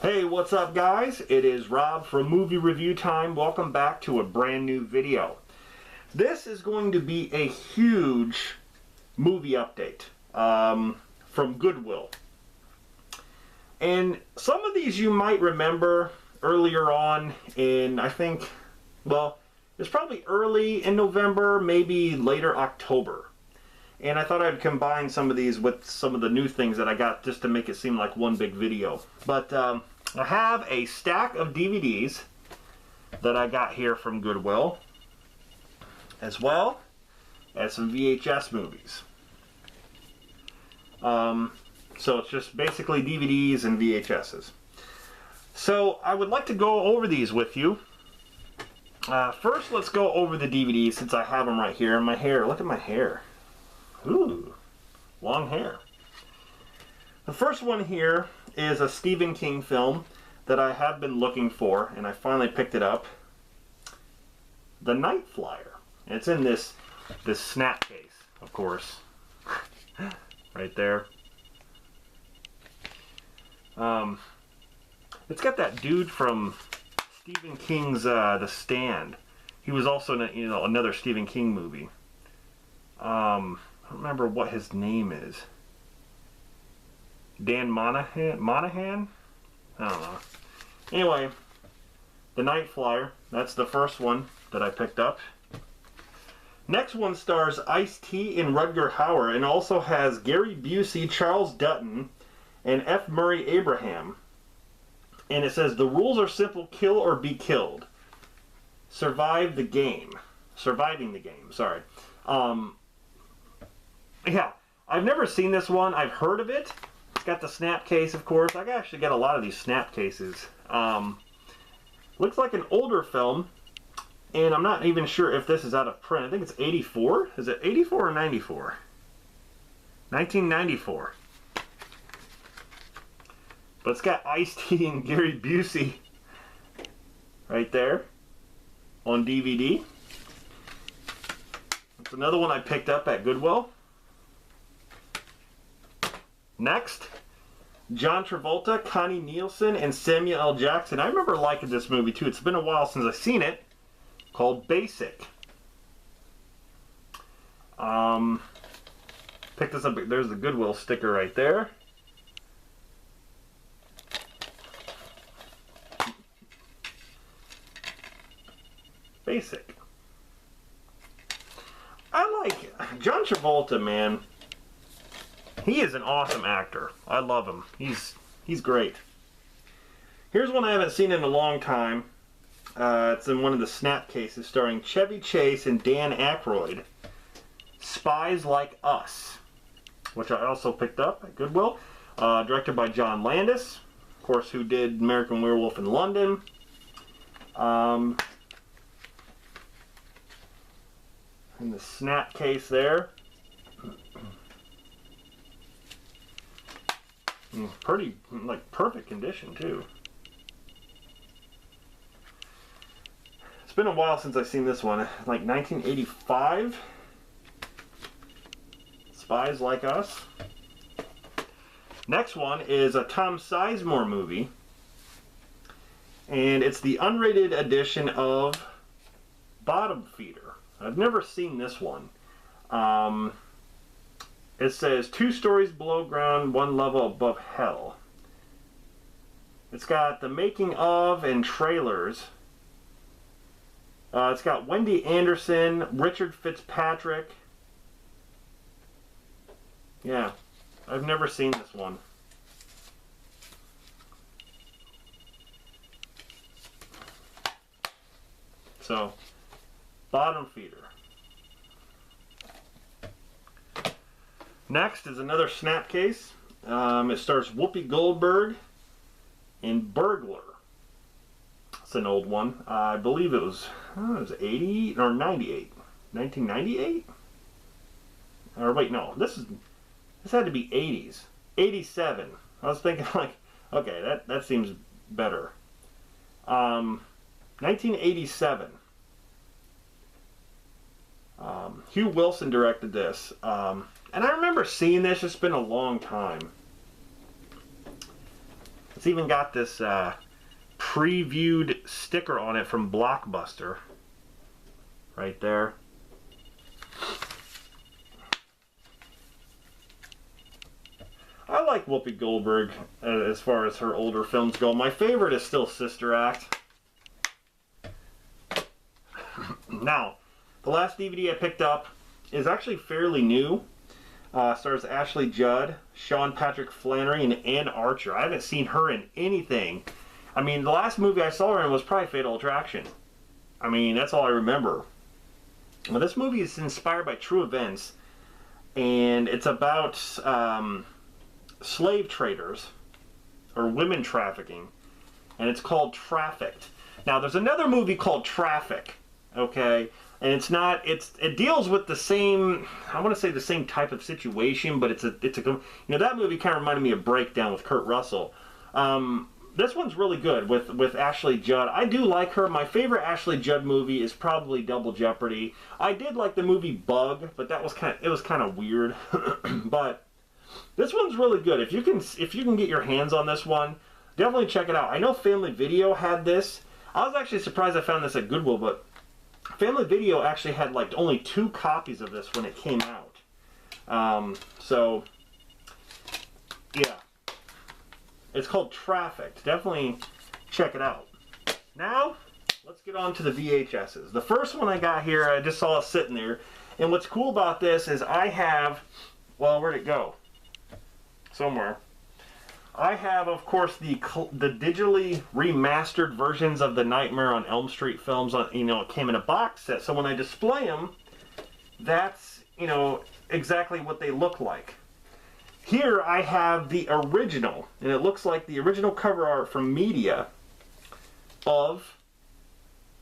Hey, what's up guys? It is Rob from Movie Review Time. Welcome back to a brand new video. This is going to be a huge movie update from Goodwill. And some of these you might remember earlier on in, I think, well, it's probably early in November, maybe later October. And I thought I'd combine some of these with some of the new things that I got just to make it seem like one big video. But I have a stack of DVDs that I got here from Goodwill, as well as some VHS movies. So it's just basically DVDs and VHSs. So I would like to go over these with you. First, let's go over the DVDs since I have them right here. My hair, look at my hair. Ooh, long hair. The first one here is a Stephen King film that I have been looking for, and I finally picked it up. The Night Flyer. And it's in this snap case, of course. Right there. It's got that dude from Stephen King's The Stand. He was also in another Stephen King movie. I don't remember what his name is. Dan Monahan? I don't know. Anyway, The Night Flyer. That's the first one that I picked up. Next one stars Ice-T and Rutger Hauer, and also has Gary Busey, Charles Dutton, and F. Murray Abraham. And it says, the rules are simple: kill or be killed. Surviving the game, sorry. Yeah, I've never seen this one. I've heard of it. It's got the snap case, of course. I actually got a lot of these snap cases. Looks like an older film, and I'm not even sure if this is out of print. I think it's 84. Is it 84 or 94? 1994. But it's got Ice-T and Gary Busey right there on DVD. It's another one I picked up at Goodwill. Next, John Travolta, Connie Nielsen, and Samuel L. Jackson. I remember liking this movie too. It's been a while since I've seen it. Called Basic. Picked this up. There's the Goodwill sticker right there. Basic. I like John Travolta, man. He is an awesome actor. I love him. He's great. Here's one I haven't seen in a long time. It's in one of the snap cases, starring Chevy Chase and Dan Aykroyd. Spies Like Us, which I also picked up at Goodwill. Directed by John Landis, of course, who did American Werewolf in London. In the snap case there. Pretty, like, perfect condition too. It's been a while since I've seen this one. Like 1985. Spies Like Us. Next one is a Tom Sizemore movie. And it's the unrated edition of Bottom Feeder. I've never seen this one. It says 2 stories below ground, 1 level above hell. It's got the making of and trailers. It's got Wendy Anderson, Richard Fitzpatrick. Yeah, I've never seen this one. So, Bottom Feeder. Next is another snap case. It stars Whoopi Goldberg in Burglar. It's an old one. I believe it was 80 or 98. 1998? Or wait, no. This had to be 80s. 87. I was thinking like, okay, that seems better. 1987. Hugh Wilson directed this. And I remember seeing this. It's been a long time. It's even got this previewed sticker on it from Blockbuster. Right there. I like Whoopi Goldberg as far as her older films go. My favorite is still Sister Act. Now, the last DVD I picked up is actually fairly new. Stars Ashley Judd, Sean Patrick Flannery, and Ann Archer. I haven't seen her in anything. I mean, the last movie I saw her in was probably Fatal Attraction. I mean, that's all I remember. Well, this movie is inspired by true events, and it's about slave traders, or women trafficking, and it's called Trafficked. Now, there's another movie called Traffic, okay? And it's not, it deals with the same, I want to say the same type of situation, but it's a, you know, that movie kind of reminded me of Breakdown with Kurt Russell. This one's really good with Ashley Judd. I do like her. My favorite Ashley Judd movie is probably Double Jeopardy. I did like the movie Bug, but that was it was kind of weird. But this one's really good. If you can get your hands on this one, definitely check it out. I know Family Video had this. I was actually surprised I found this at Goodwill, but Family Video actually had like only 2 copies of this when it came out. So yeah. It's called Trafficked. Definitely check it out. Now, let's get on to the VHSs. The first one I got here, I just saw it sitting there. And what's cool about this is I have, well, where'd it go? Somewhere. I have, of course, the digitally remastered versions of the Nightmare on Elm Street films. You know, it came in a box set. So when I display them, that's, you know, exactly what they look like. Here I have the original, and it looks like the original cover art from media of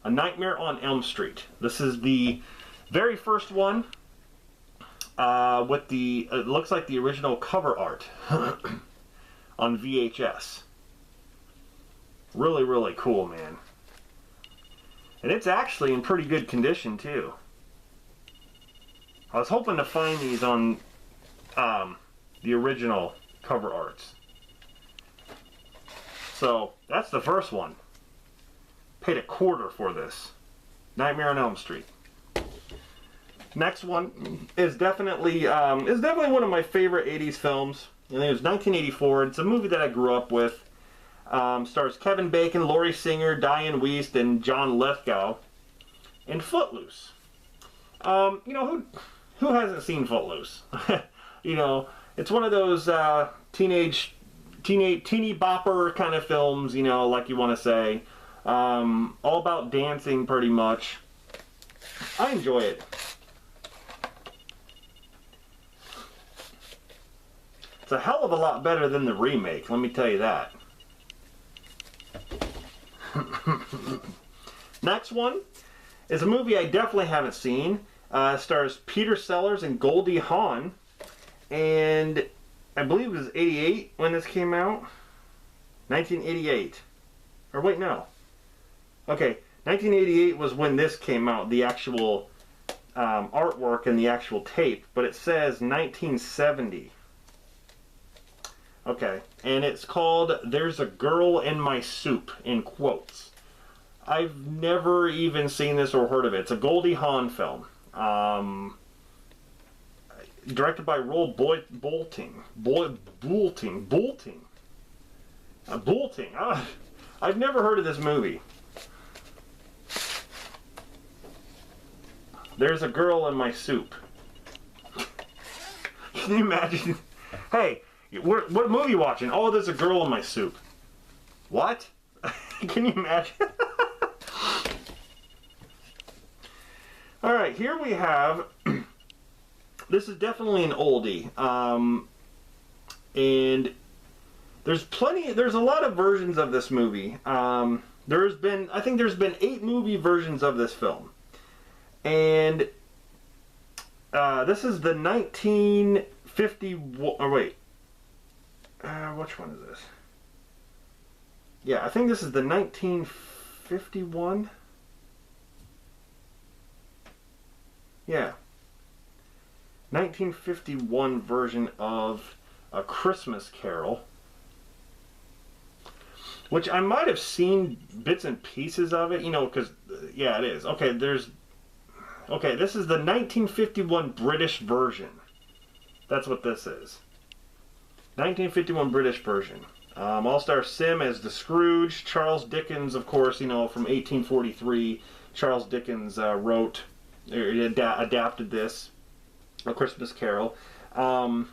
A Nightmare on Elm Street. This is the very first one with the, it looks like the original cover art on VHS. Really, really cool, man. And it's actually in pretty good condition, too. I was hoping to find these on the original cover arts. So that's the first one. Paid $0.25 for this. Nightmare on Elm Street. Next one is definitely one of my favorite 80s films. And it was 1984. It's a movie that I grew up with. Stars Kevin Bacon, Laurie Singer, Diane Wiest, and John Lithgow. And Footloose. You know, who hasn't seen Footloose? You know, it's one of those teeny bopper kind of films, you know, like you want to say. All about dancing, pretty much. I enjoy it. It's a hell of a lot better than the remake, let me tell you that. Next one is a movie I definitely haven't seen. Stars Peter Sellers and Goldie Hawn. And I believe it was 88 when this came out. 1988. Or wait, no. Okay, 1988 was when this came out, the actual artwork and the actual tape. But it says 1970. Okay, and it's called There's a Girl in My Soup, in quotes. I've never even seen this or heard of it. It's a Goldie Hawn film. Directed by Roll Bolting. I've never heard of this movie. There's a Girl in My Soup. Can you imagine? Hey, what movie are you watching? Oh, there's a girl in my soup. What? Can you imagine? Alright, here we have... This is definitely an oldie. And there's a lot of versions of this movie. I think there's been 8 movie versions of this film. And this is the 1951, or wait. Which one is this? Yeah, I think this is the 1951. Yeah. 1951 version of A Christmas Carol. which I might have seen bits and pieces of it, you know, because, yeah, it is. Okay, okay, this is the 1951 British version. That's what this is. 1951 British version. All-Star Sim as the Scrooge. Charles Dickens, of course, you know, from 1843. Charles Dickens wrote, or adapted this, A Christmas Carol. Right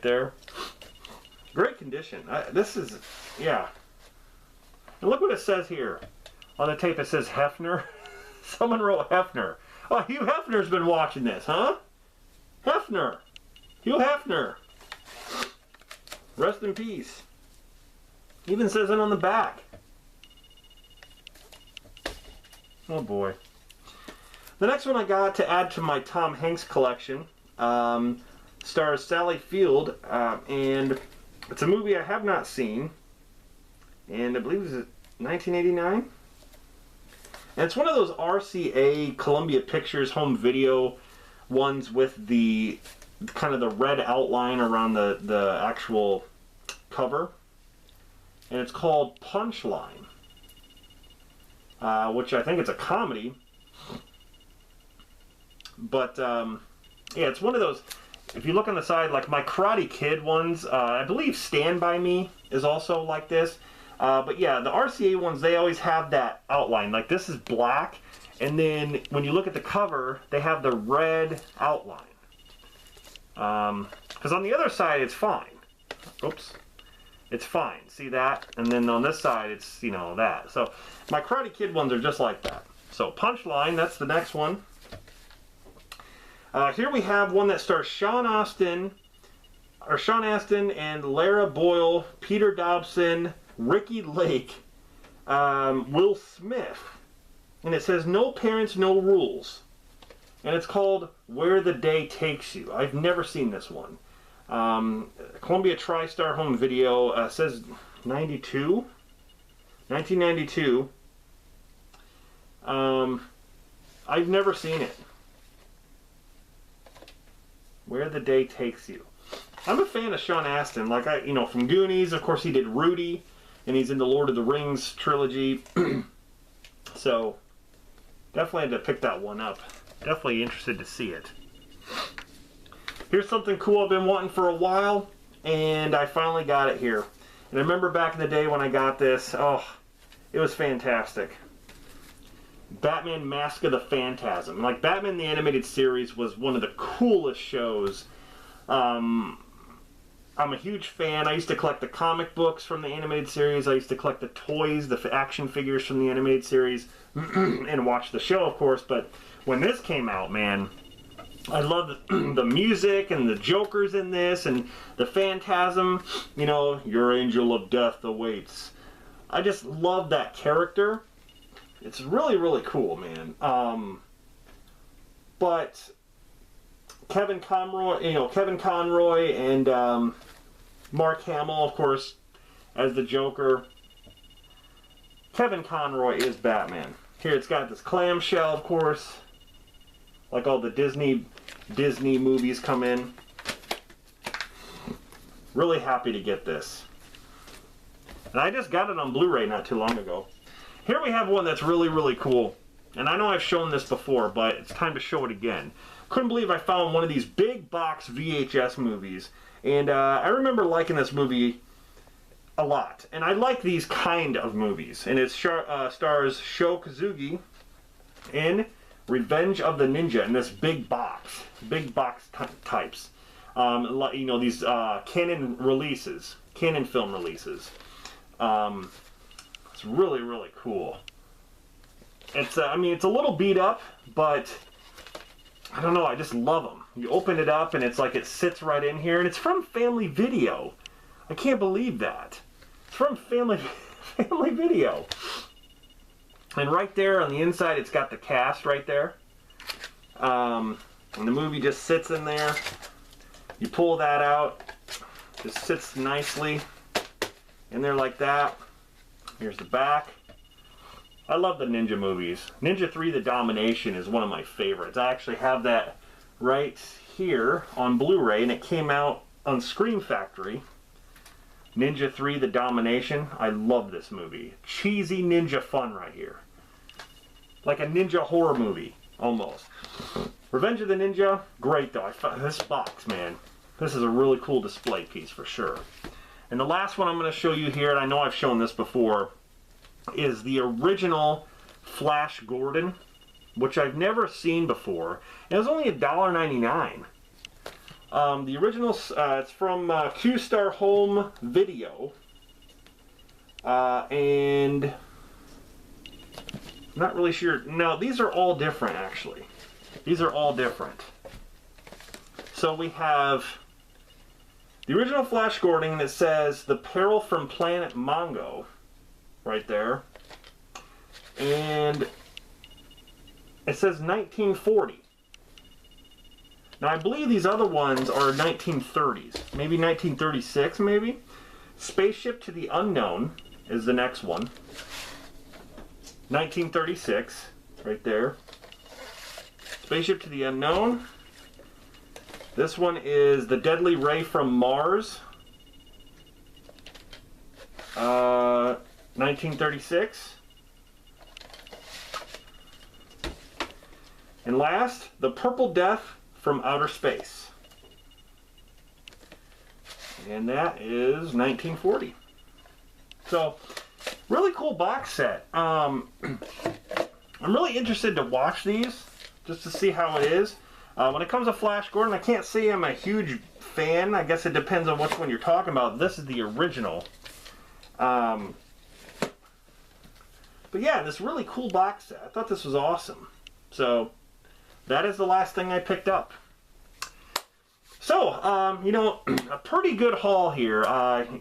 there. Great condition. This is, yeah. And look what it says here. On the tape it says Hefner. Someone wrote Hefner. Oh, Hugh Hefner's been watching this, huh? Hefner. Hugh Hefner. Rest in peace. Even says it on the back. Oh boy. The next one I got to add to my Tom Hanks collection stars Sally Field, and it's a movie I have not seen, and I believe it's 1989. And it's one of those RCA Columbia Pictures home video ones with the kind of the red outline around the actual cover, and it's called Punchline, which I think it's a comedy, but yeah, it's one of those. If you look on the side, like my Karate Kid ones, I believe Stand By Me is also like this. But yeah, the RCA ones, they always have that outline. Like this is black, and then when you look at the cover, they have the red outline. Because on the other side, it's fine. Oops. It's fine. See that? And then on this side, it's, you know, that. So my Karate Kid ones are just like that. So Punchline, that's the next one. Here we have one that stars Sean Astin and Lara Boyle, Peter Dobson, Ricky Lake, Will Smith, and it says No Parents, No Rules, and it's called Where the Day Takes You. I've never seen this one. Columbia TriStar Home Video says 1992. I've never seen it. Where the Day Takes You. I'm a fan of Sean Astin. Like, you know, from Goonies, of course, he did Rudy, and he's in the Lord of the Rings trilogy. So, definitely had to pick that one up. Definitely interested to see it. Here's something cool I've been wanting for a while, and I finally got it here. And I remember back in the day when I got this, oh, it was fantastic. Batman Mask of the Phantasm. Like, Batman the Animated Series was one of the coolest shows. I'm a huge fan. I used to collect the comic books from the animated series. I used to collect the toys, the action figures from the animated series, and watch the show, of course. But when this came out, man, I love the music and the Joker's in this, and the Phantasm, you know, your angel of death awaits. I just love that character. It's really, really cool, man. But Kevin Conroy and Mark Hamill, of course, as the Joker. Kevin Conroy is Batman. Here it's got this clamshell, of course, like all the Disney movies come in. Really happy to get this. And I just got it on Blu-ray not too long ago. Here we have one that's really, really cool. And I know I've shown this before, but it's time to show it again. Couldn't believe I found one of these big box VHS movies. And I remember liking this movie a lot. And I like these kind of movies. And it stars Sho Kosugi in Revenge of the Ninja in this big box types. You know, these Canon film releases. It's really, really cool. It's, I mean, it's a little beat up, but I don't know, I just love them. You open it up and it's like it sits right in here, and it's from Family Video. I can't believe that. It's from Family Video. And right there on the inside, it's got the cast right there. And the movie just sits in there. You pull that out, just sits nicely in there like that. Here's the back. I love the Ninja movies. Ninja 3: The Domination is one of my favorites. I actually have that right here on Blu-ray, and it came out on Scream Factory. Ninja 3: The Domination. I love this movie. Cheesy ninja fun right here. Like a ninja horror movie, almost. Revenge of the Ninja, great though. This box, man. This is a really cool display piece for sure. And the last one I'm going to show you here, and I know I've shown this before, is the original Flash Gordon, which I've never seen before. And it was only $1.99. The original, it's from Q-Star Home Video. And I'm not really sure. No, these are all different, actually. These are all different. So we have the original Flash Gordon, and it says The Peril from Planet Mongo right there. And it says 1940. Now I believe these other ones are 1930s. Maybe 1936, maybe? Spaceship to the Unknown is the next one. 1936, right there. Spaceship to the Unknown. This one is The Deadly Ray from Mars. 1936. And last, The Purple Death from Outer Space. And that is 1940. So, really cool box set. I'm really interested to watch these, just to see how it is. When it comes to Flash Gordon, I can't say I'm a huge fan. I guess it depends on which one you're talking about. This is the original. But yeah, this really cool box set. I thought this was awesome. So, that is the last thing I picked up. So, you know, a pretty good haul here.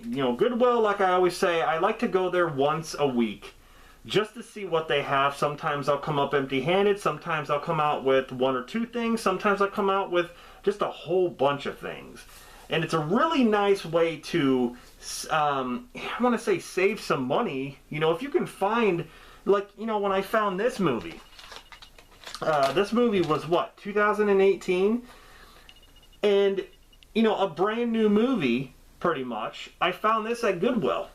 You know, Goodwill, like I always say, I like to go there once a week just to see what they have. Sometimes I'll come up empty-handed. Sometimes I'll come out with one or two things. Sometimes I'll come out with just a whole bunch of things. And it's a really nice way to, I want to say, save some money. You know, if you can find, like, you know, when I found this movie was what, 2018? And, you know, a brand new movie, pretty much. I found this at Goodwill.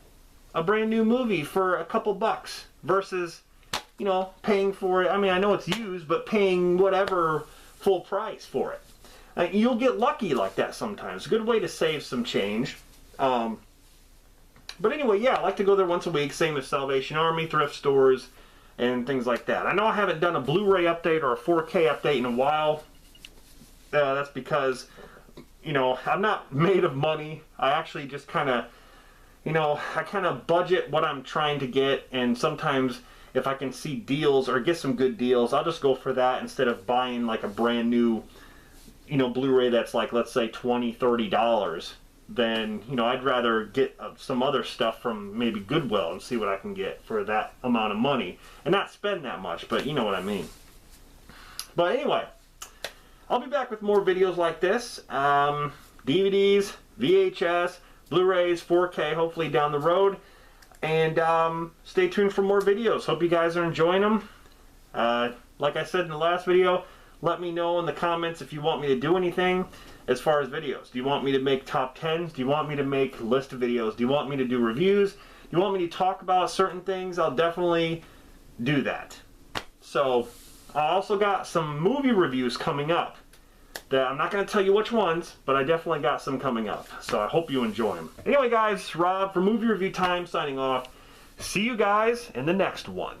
A brand new movie for a couple bucks versus, you know, paying for it. I mean, I know it's used, but paying whatever full price for it. You'll get lucky like that sometimes. Good way to save some change. But anyway, yeah, I like to go there once a week. Same as Salvation Army, thrift stores, and things like that. I know I haven't done a Blu-ray update or a 4K update in a while. That's because, you know, I'm not made of money. I actually just kind of, you know, I kind of budget what I'm trying to get, and sometimes if I can see deals or get some good deals, I'll just go for that instead of buying like a brand new, you know, Blu-ray that's like, let's say $20, $30. Then, you know, I'd rather get some other stuff from maybe Goodwill and see what I can get for that amount of money and not spend that much, but you know what I mean. But anyway, I'll be back with more videos like this. DVDs, VHS, Blu-rays, 4K, hopefully down the road. And stay tuned for more videos. Hope you guys are enjoying them. Like I said in the last video, let me know in the comments if you want me to do anything as far as videos. Do you want me to make top 10s? Do you want me to make list of videos? Do you want me to do reviews? Do you want me to talk about certain things? I'll definitely do that. So, I also got some movie reviews coming up that I'm not going to tell you which ones, but I definitely got some coming up. So I hope you enjoy them. Anyway guys, Rob from Movie Review Time signing off. See you guys in the next one.